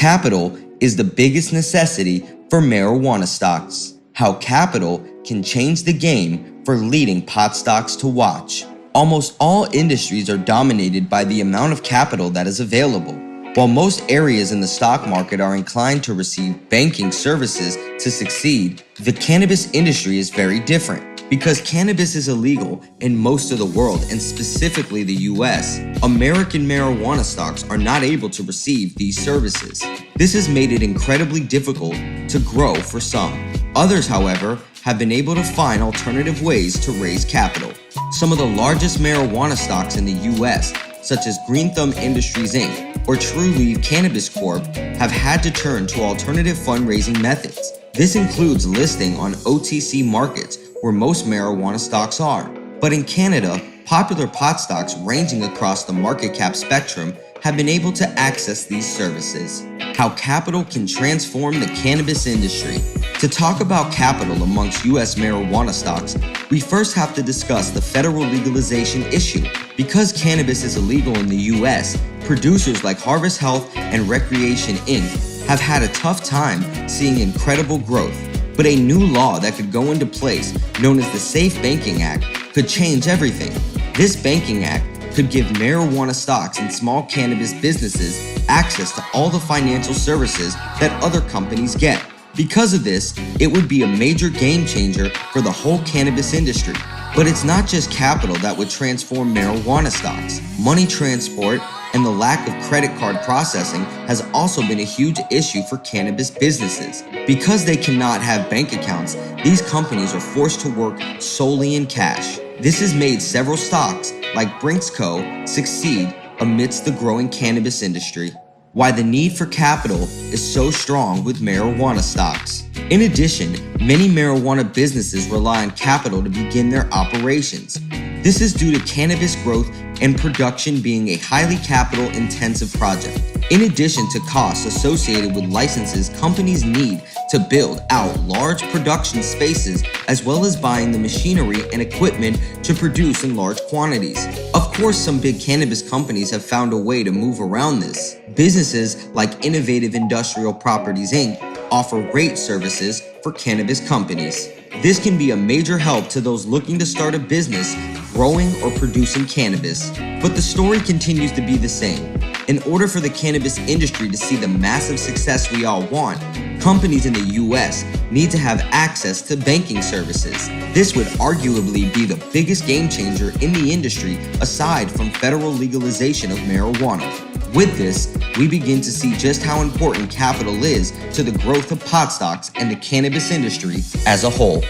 Capital is the biggest necessity for marijuana stocks. How capital can change the game for leading pot stocks to watch. Almost all industries are dominated by the amount of capital that is available. While most areas in the stock market are inclined to receive banking services to succeed, the cannabis industry is very different. Because cannabis is illegal in most of the world, and specifically the US, American marijuana stocks are not able to receive these services. This has made it incredibly difficult to grow for some. Others, however, have been able to find alternative ways to raise capital. Some of the largest marijuana stocks in the US, such as Green Thumb Industries Inc. or Trulieve Cannabis Corp., have had to turn to alternative fundraising methods. This includes listing on OTC markets where most marijuana stocks are. But in Canada, popular pot stocks ranging across the market cap spectrum have been able to access these services. How capital can transform the cannabis industry. To talk about capital amongst US marijuana stocks, we first have to discuss the federal legalization issue. Because cannabis is illegal in the US, producers like Harvest Health and Recreation Inc. have had a tough time seeing incredible growth. But a new law that could go into place, known as the Safe Banking Act, could change everything. This Banking Act could give marijuana stocks and small cannabis businesses access to all the financial services that other companies get. Because of this, it would be a major game changer for the whole cannabis industry. But it's not just capital that would transform marijuana stocks. Money transport and the lack of credit card processing has also been a huge issue for cannabis businesses. Because they cannot have bank accounts, these companies are forced to work solely in cash. This has made several stocks, like Brinks Co., succeed amidst the growing cannabis industry. Why the need for capital is so strong with marijuana stocks. In addition, many marijuana businesses rely on capital to begin their operations. This is due to cannabis growth and production being a highly capital-intensive project. In addition to costs associated with licenses companies need to build out large production spaces, as well as buying the machinery and equipment to produce in large quantities. Of course, some big cannabis companies have found a way to move around this. Businesses like Innovative Industrial Properties Inc. offer rate services for cannabis companies. This can be a major help to those looking to start a business growing or producing cannabis. But the story continues to be the same. In order for the cannabis industry to see the massive success we all want, companies in the US need to have access to banking services. This would arguably be the biggest game changer in the industry aside from federal legalization of marijuana. With this, we begin to see just how important capital is to the growth of pot stocks and the cannabis industry as a whole.